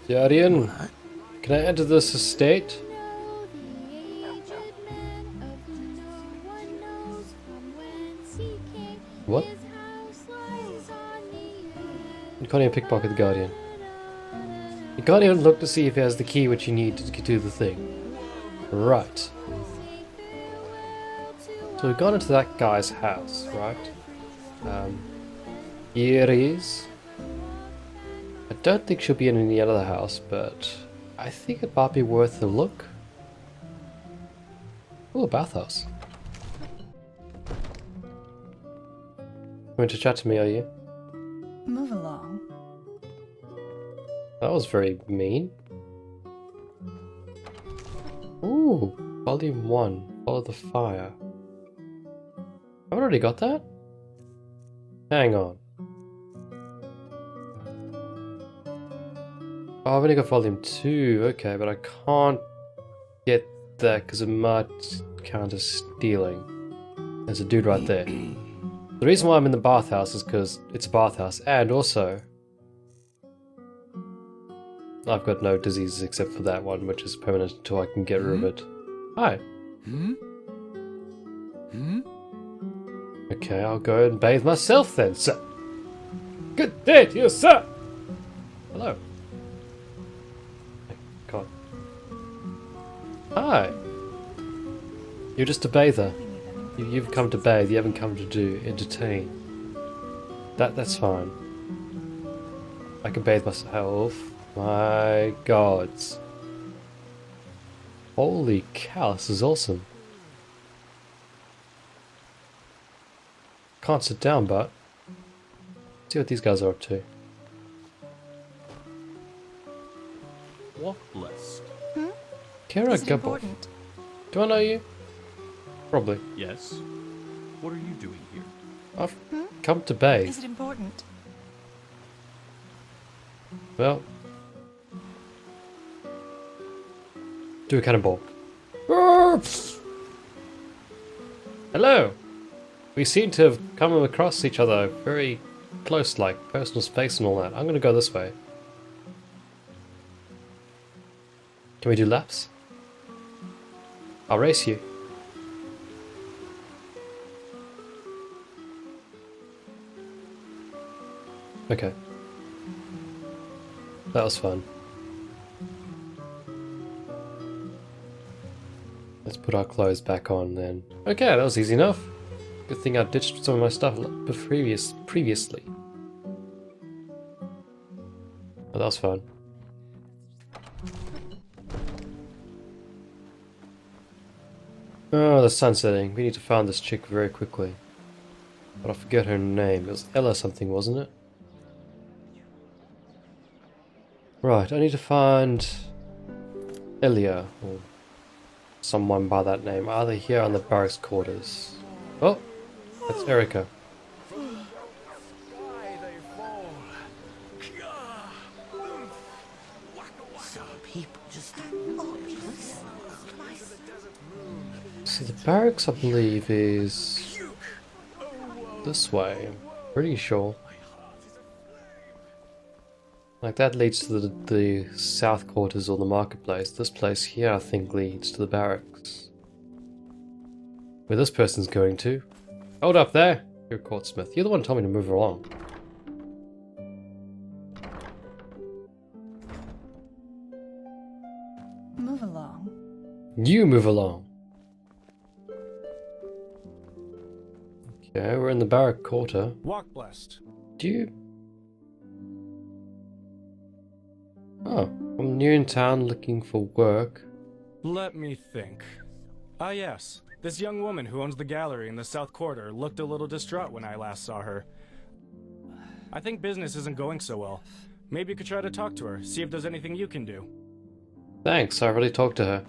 Guardian, can I enter this estate? What? You can't even pickpocket the Guardian. You can't even look to see if he has the key which you need to do the thing. Right. So we've gone into that guy's house, right? Here it is. I don't think she'll be in any other house, but I think it might be worth a look. Oh, a bathhouse. Going to chat to me, are you? Move along. That was very mean. Ooh, volume 1, follow the fire. I've already got that? Hang on. Oh, I've only got volume 2, okay, but I can't get that because it might count as stealing. There's a dude right there. The reason why I'm in the bathhouse is because it's a bathhouse, and also I've got no diseases except for that one, which is permanent until I can get rid of it. Hi. Okay, I'll go and bathe myself then, sir. Good day to you, sir! Hello. God. Hi. You're just a bather. You've come to bathe, you haven't come to entertain. That's fine. I can bathe myself. My gods. Holy cow, this is awesome. Can't sit down, but see what these guys are up to. Walk blessed. Kara Is it Gubble. important? Do I know you? Probably. Yes. What are you doing here? I've come to bathe. Is it important? Well, do a cannonball. Hello. We seem to have come across each other very close, like personal space and all that. I'm gonna go this way. Can we do laps? I'll race you. Okay. That was fun. Let's put our clothes back on then. Okay, that was easy enough. Good thing I ditched some of my stuff previously. Oh, that was fun. Oh, the sun's setting. We need to find this chick very quickly. But I forget her name. It was Ella something, wasn't it? Right, I need to find Elia, or someone by that name, either here on the barracks quarters. Oh, that's Erica. So the barracks, I believe, is this way. I'm pretty sure. Like that leads to the south quarters or the marketplace. This place here, I think, leads to the barracks. Where this person's going to. Hold up there! You're Courtsmith. You're the one who told me to move along. Move along. You move along. Okay, we're in the barrack quarter. Walk blessed. Do you... Oh, I'm new in town looking for work. Let me think. Ah yes, this young woman who owns the gallery in the South Quarter looked a little distraught when I last saw her. I think business isn't going so well. Maybe you could try to talk to her, see if there's anything you can do. Thanks, I already talked to her.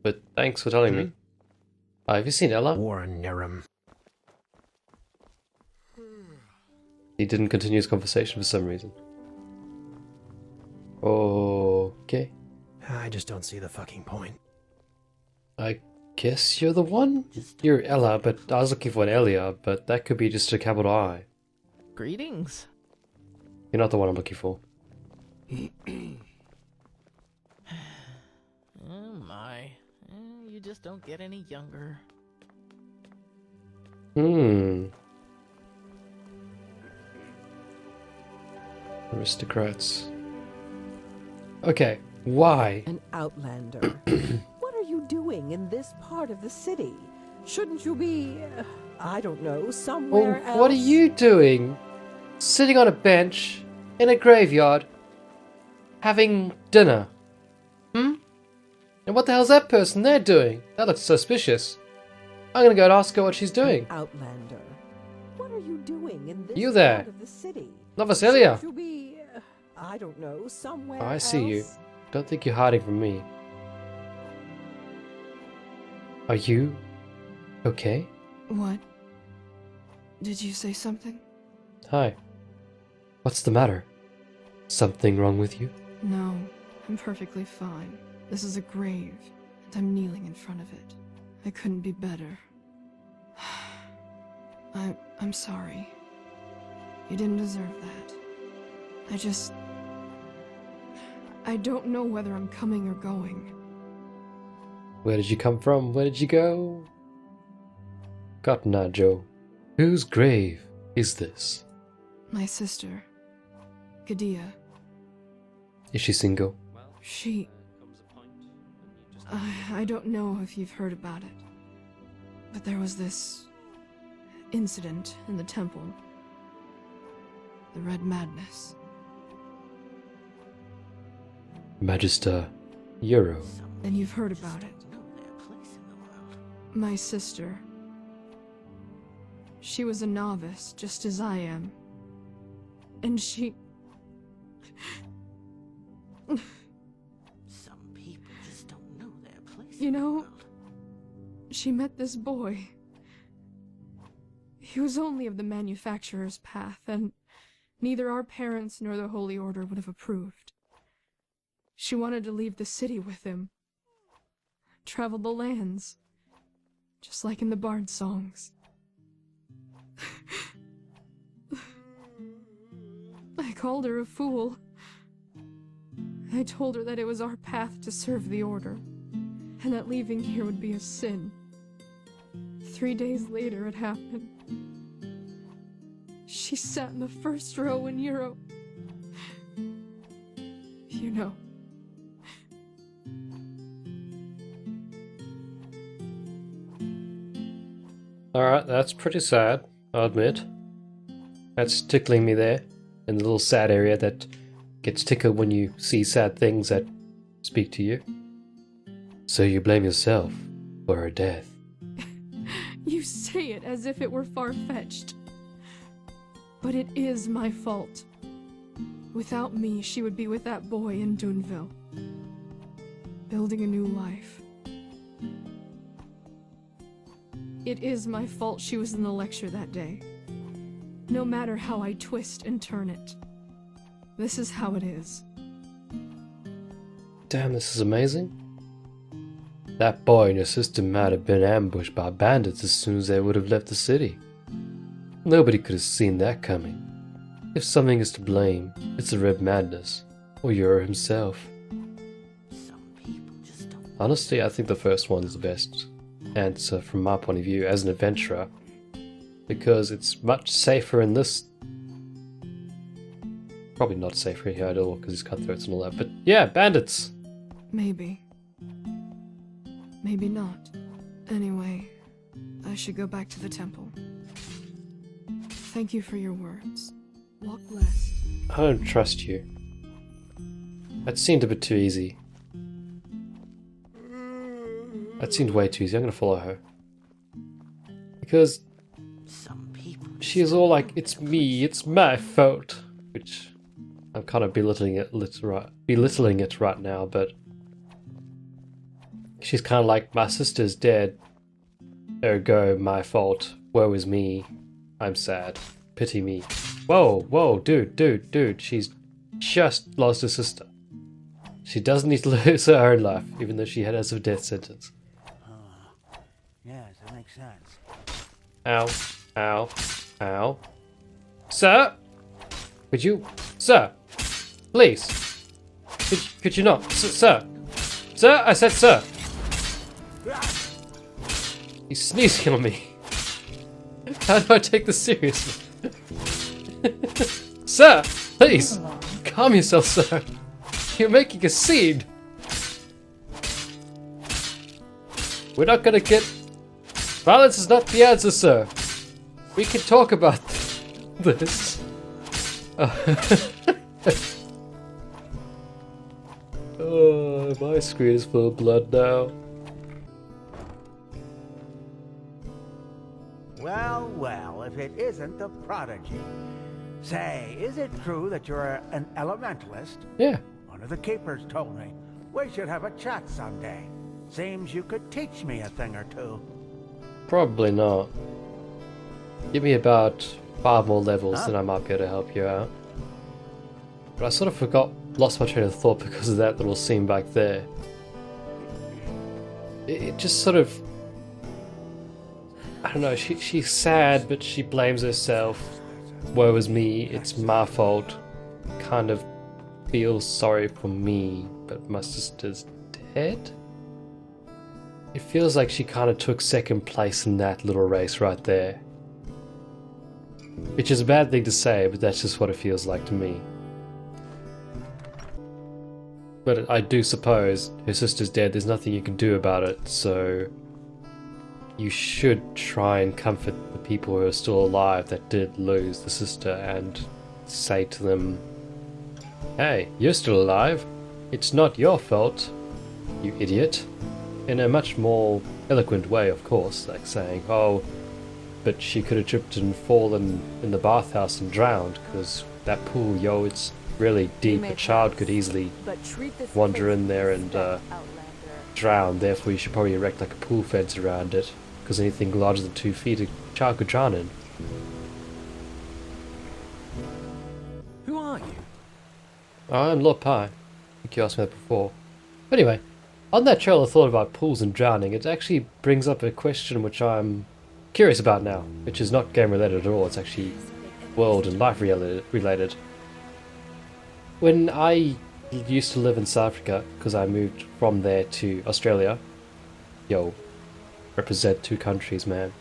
But thanks for telling me. Have you seen Ella? Warren Nehrim. He didn't continue his conversation for some reason. Okay. I just don't see the fucking point. I guess you're the one? You're Ella, but I was looking for an Elia, but that could be just a capital I. Greetings. You're not the one I'm looking for. Oh my. You just don't get any younger. Aristocrats. Okay, why? An outlander. What are you doing in this part of the city? Shouldn't you be, I don't know, somewhere else? What are you doing? Sitting on a bench in a graveyard having dinner. And what the hell's that person there doing? That looks suspicious. I'm gonna go and ask her what she's doing. An outlander. What are you doing in this You there. part of the city? Novacelia. Shouldn't you be, I don't know, somewhere Oh, I see you. else? Don't think you're hiding from me. Are you okay? What? Did you say something? Hi. What's the matter? Something wrong with you? No, I'm perfectly fine. This is a grave, and I'm kneeling in front of it. I couldn't be better. I'm sorry. You didn't deserve that. I don't know whether I'm coming or going. Where did you come from? Where did you go? Cotton Eye Joe. Whose grave is this? My sister, Gadia. Is she single? She... I don't know if you've heard about it, but there was this incident in the temple. The Red Madness. Magister Euro. And you've heard about it. My sister. She was a novice, just as I am. And she... Some people just don't know their place. You know, she met this boy. He was only of the manufacturer's path, and neither our parents nor the Holy Order would have approved. She wanted to leave the city with him. Travel the lands. Just like in the bard songs. I called her a fool. I told her that it was our path to serve the Order, and that leaving here would be a sin. 3 days later it happened. She sat in the first row in Europe. You know. Alright, that's pretty sad, I'll admit. That's tickling me there, in the little sad area that gets tickled when you see sad things that speak to you. So you blame yourself for her death. You say it as if it were far-fetched. But it is my fault. Without me, she would be with that boy in Dunville. Building a new life. It is my fault she was in the lecture that day. No matter how I twist and turn it. This is how it is. Damn, this is amazing. That boy and your sister might have been ambushed by bandits as soon as they would have left the city. Nobody could have seen that coming. If something is to blame, it's the Red Madness, or Euro himself. Some people just don't. Honestly, I think the first one is the best answer from my point of view as an adventurer, because it's much safer in this. Probably not safer here at all because it's cutthroats and all that, but yeah, bandits! Maybe. Maybe not. Anyway, I should go back to the temple. Thank you for your words. Walk blessed. I don't trust you. That seemed a bit too easy. That seemed way too easy. I'm gonna follow her. Because Some people. she is all like, it's me, it's my fault. Which I'm kind of belittling it right now, but she's kind of like, my sister's dead. Ergo, my fault. Woe is me. I'm sad. Pity me. Whoa, whoa, dude. She's just lost her sister. She doesn't need to lose her own life, even though she has a death sentence. Yes, that makes sense. Ow, ow, ow. Sir? Could you... Sir? Please. Could you not? Sir? Sir? I said sir. He's sneezing on me. How do I take this seriously? Sir! Please! Calm yourself, sir. You're making a scene. We're not gonna get... Violence is not the answer, sir. We can talk about this. Oh, my screen is full of blood now. Well, well, if it isn't the prodigy. Say, is it true that you're an elementalist? Yeah. One of the keepers told me. We should have a chat someday. Seems you could teach me a thing or two. Probably not. Give me about 5 more levels, then I might be able to help you out. But I sort of lost my train of thought because of that little scene back there. It just sort of... I don't know, she's sad, but she blames herself. Woe is me, it's my fault. Kind of feels sorry for me, but my sister's dead? It feels like she kind of took second place in that little race right there. Which is a bad thing to say, but that's just what it feels like to me. But I do suppose her sister's dead, there's nothing you can do about it, so... You should try and comfort the people who are still alive that did lose the sister and say to them, hey, you're still alive. It's not your fault, you idiot. In a much more eloquent way, of course, like saying, oh, but she could have tripped and fallen in the bathhouse and drowned, because that pool, yo, it's really deep. A child could easily wander in there and drown, therefore you should probably erect like a pool fence around it. Because anything larger than 2 feet a child could drown in. Who are you? I'm Lord Pie. I think you asked me that before. But anyway, on that trail of thought about pools and drowning, it actually brings up a question which I'm curious about now, which is not game related at all, it's actually world and life related. When I used to live in South Africa, because I moved from there to Australia, represent 2 countries, man.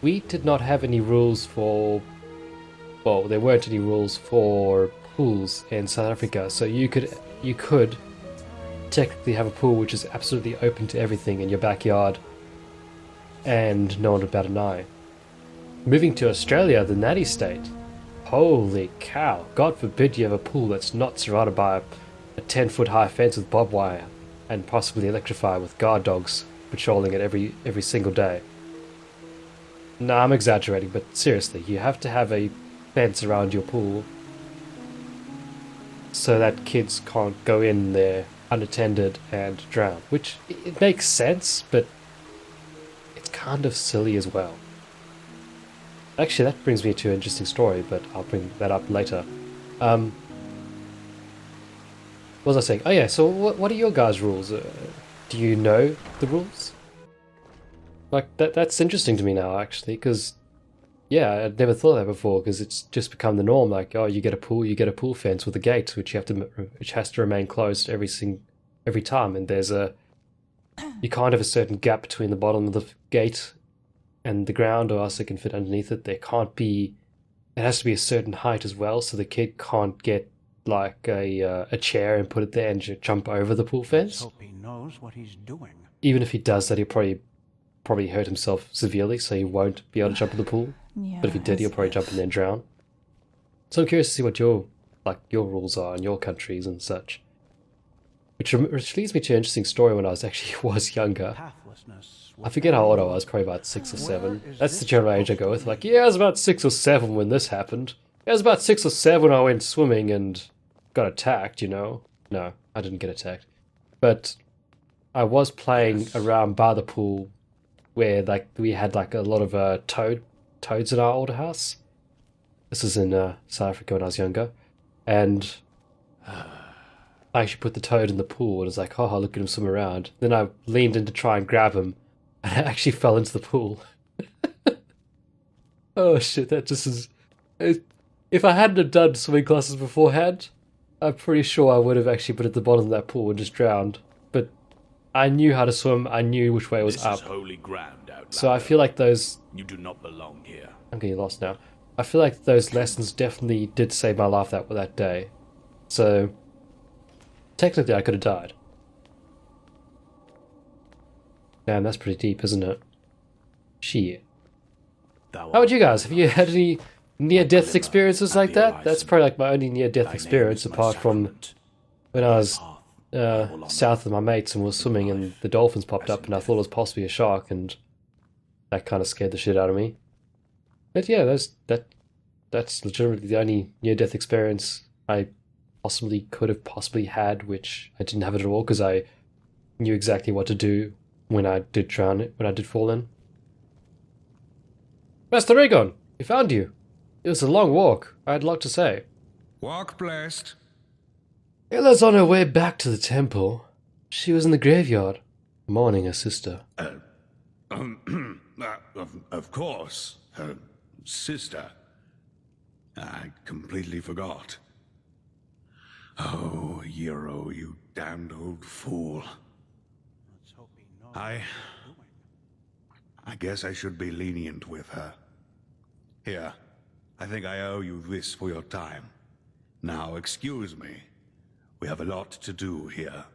We did not have any rules for... Well, there weren't any rules for pools in South Africa, so you could technically have a pool which is absolutely open to everything in your backyard, and no one would bat an eye. Moving to Australia, the natty state, holy cow, God forbid you have a pool that's not surrounded by a 10-foot high fence with barbed wire, and possibly electrified with guard dogs patrolling it every single day. No, I'm exaggerating, but seriously, you have to have a fence around your pool so that kids can't go in there unattended and drown. Which, it makes sense, but it's kind of silly as well. Actually, that brings me to an interesting story, but I'll bring that up later. What was I saying? Oh yeah, so what are your guys' rules? Do you know the rules? Like, that's interesting to me now, actually, because, yeah, I'd never thought of that before, because it's just become the norm, like, oh, you get a pool fence with a gate, which has to remain closed every time, and you can't have a certain gap between the bottom of the gate and the ground, or else it can fit underneath it. It has to be a certain height as well, so the kid can't get, like, a chair and put it there and jump over the pool fence. Hope he knows what he's doing. Even if he does that, he'll probably hurt himself severely, so he won't be able to jump in the pool. Yeah, but if he did, he'll probably jump in there and drown. So I'm curious to see what your rules are in your countries and such. Which leads me to an interesting story when I was younger. I forget how old I was, probably about 6 or 7. That's the general age I go with. Like, yeah, I was about 6 or 7 when this happened. Yeah, I was about 6 or 7 when I went swimming and got attacked, you know? No, I didn't get attacked. But I was playing around by the pool where, like, we had, like, a lot of toads in our older house. This is in South Africa when I was younger. And I actually put the toad in the pool and was like, oh, look at him swim around. Then I leaned in to try and grab him. And I actually fell into the pool. Oh shit, that just is... If I hadn't have done swimming classes beforehand, I'm pretty sure I would have actually been at the bottom of that pool and just drowned. But I knew how to swim, I knew which way was up. This is holy ground, outlander. So I feel like those... You do not belong here. I'm getting lost now. I feel like those lessons definitely did save my life that day. So, technically I could have died. Damn, that's pretty deep, isn't it? Shit. How about you guys? Have you had any near-death experiences like that? That's probably like my only near-death experience, apart from when I was south of my mates and was swimming and the dolphins popped up and I thought it was possibly a shark, and that kind of scared the shit out of me. But yeah, that's legitimately the only near-death experience I could have possibly had, which I didn't have it at all because I knew exactly what to do when I did fall in. Master Rhaegon, we found you. It was a long walk. I had a lot to say. Walk blessed. Illa's on her way back to the temple. She was in the graveyard, mourning her sister. Of course, her sister. I completely forgot. Oh, Hero, you damned old fool. I guess I should be lenient with her. Here, I think I owe you this for your time. Now, excuse me. We have a lot to do here.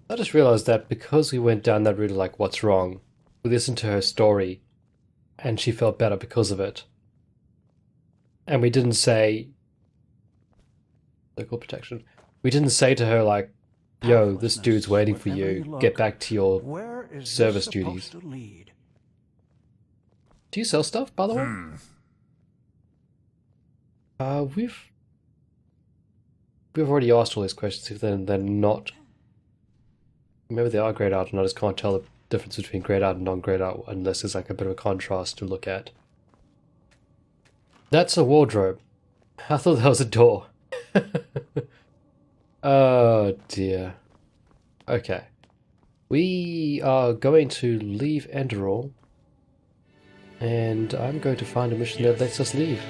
I just realized that because we went down that route of like, what's wrong, we listened to her story, and she felt better because of it. And we didn't say... Local protection. We didn't say to her like, yo, this dude's waiting for you, get back to your service duties. Do you sell stuff, by the way? We've already asked all these questions, if they're not... Maybe they are grayed out and I just can't tell the difference between grayed out and non-grayed out unless there's like a bit of a contrast to look at. That's a wardrobe. I thought that was a door. Oh dear. Okay. We are going to leave Enderal, and I'm going to find a mission that lets us leave.